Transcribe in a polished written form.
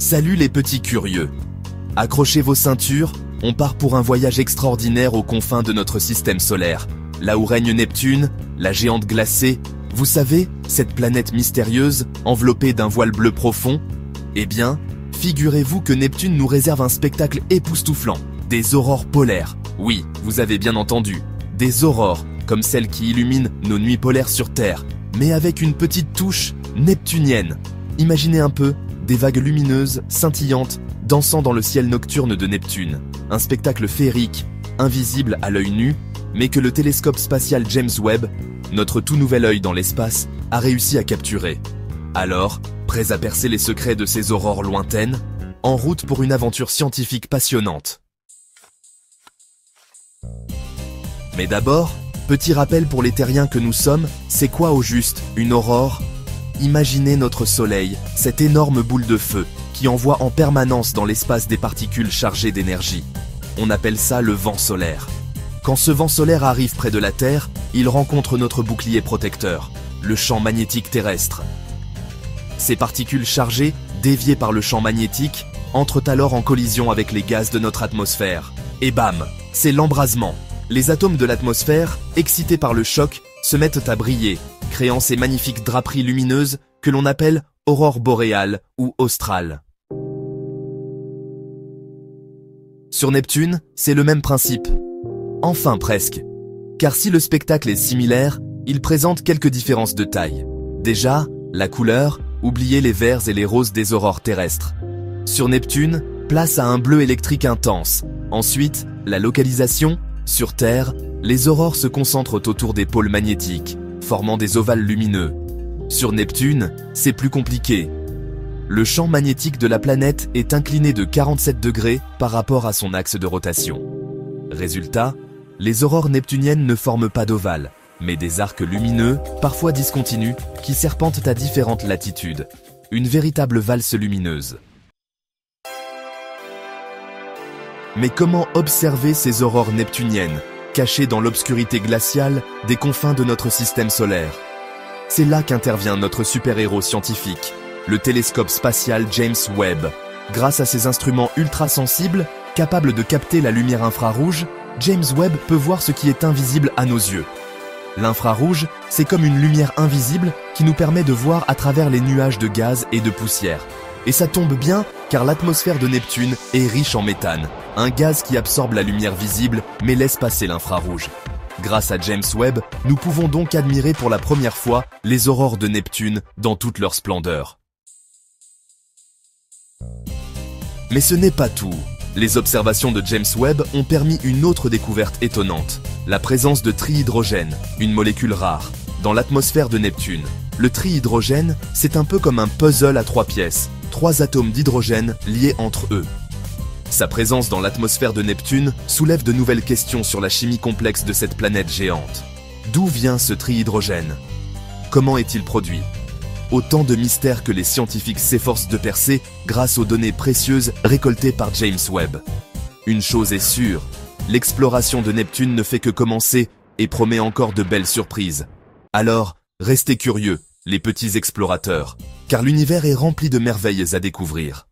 Salut les petits curieux. Accrochez vos ceintures, on part pour un voyage extraordinaire aux confins de notre système solaire, là où règne Neptune, la géante glacée, vous savez, cette planète mystérieuse, enveloppée d'un voile bleu profond. Eh bien, figurez-vous que Neptune nous réserve un spectacle époustouflant, des aurores polaires. Oui, vous avez bien entendu, des aurores, comme celles qui illuminent nos nuits polaires sur Terre, mais avec une petite touche neptunienne. Imaginez un peu, des vagues lumineuses, scintillantes, dansant dans le ciel nocturne de Neptune. Un spectacle féerique, invisible à l'œil nu, mais que le télescope spatial James Webb, notre tout nouvel œil dans l'espace, a réussi à capturer. Alors, prêts à percer les secrets de ces aurores lointaines, en route pour une aventure scientifique passionnante. Mais d'abord, petit rappel pour les terriens que nous sommes, c'est quoi au juste une aurore ? Imaginez notre Soleil, cette énorme boule de feu, qui envoie en permanence dans l'espace des particules chargées d'énergie. On appelle ça le vent solaire. Quand ce vent solaire arrive près de la Terre, il rencontre notre bouclier protecteur, le champ magnétique terrestre. Ces particules chargées, déviées par le champ magnétique, entrent alors en collision avec les gaz de notre atmosphère. Et bam, c'est l'embrasement. Les atomes de l'atmosphère, excités par le choc, se mettent à briller, créant ces magnifiques draperies lumineuses que l'on appelle aurore boréale ou australe. Sur Neptune, c'est le même principe. Enfin presque. Car si le spectacle est similaire, il présente quelques différences de taille. Déjà, la couleur, oubliez les verts et les roses des aurores terrestres. Sur Neptune, place à un bleu électrique intense. Ensuite, la localisation. Sur Terre, les aurores se concentrent autour des pôles magnétiques, formant des ovales lumineux. Sur Neptune, c'est plus compliqué. Le champ magnétique de la planète est incliné de 47 degrés par rapport à son axe de rotation. Résultat, les aurores neptuniennes ne forment pas d'ovale, mais des arcs lumineux, parfois discontinus, qui serpentent à différentes latitudes. Une véritable valse lumineuse. Mais comment observer ces aurores neptuniennes, cachées dans l'obscurité glaciale des confins de notre système solaire? C'est là qu'intervient notre super-héros scientifique, le télescope spatial James Webb. Grâce à ses instruments ultra-sensibles, capables de capter la lumière infrarouge, James Webb peut voir ce qui est invisible à nos yeux. L'infrarouge, c'est comme une lumière invisible qui nous permet de voir à travers les nuages de gaz et de poussière. Et ça tombe bien, car l'atmosphère de Neptune est riche en méthane, un gaz qui absorbe la lumière visible mais laisse passer l'infrarouge. Grâce à James Webb, nous pouvons donc admirer pour la première fois les aurores de Neptune dans toute leur splendeur. Mais ce n'est pas tout. Les observations de James Webb ont permis une autre découverte étonnante, la présence de trihydrogène, une molécule rare, dans l'atmosphère de Neptune. Le trihydrogène, c'est un peu comme un puzzle à 3 pièces, 3 atomes d'hydrogène liés entre eux. Sa présence dans l'atmosphère de Neptune soulève de nouvelles questions sur la chimie complexe de cette planète géante. D'où vient ce trihydrogène? Comment est-il produit? Autant de mystères que les scientifiques s'efforcent de percer grâce aux données précieuses récoltées par James Webb. Une chose est sûre, l'exploration de Neptune ne fait que commencer et promet encore de belles surprises. Alors, restez curieux, les petits explorateurs, car l'univers est rempli de merveilles à découvrir.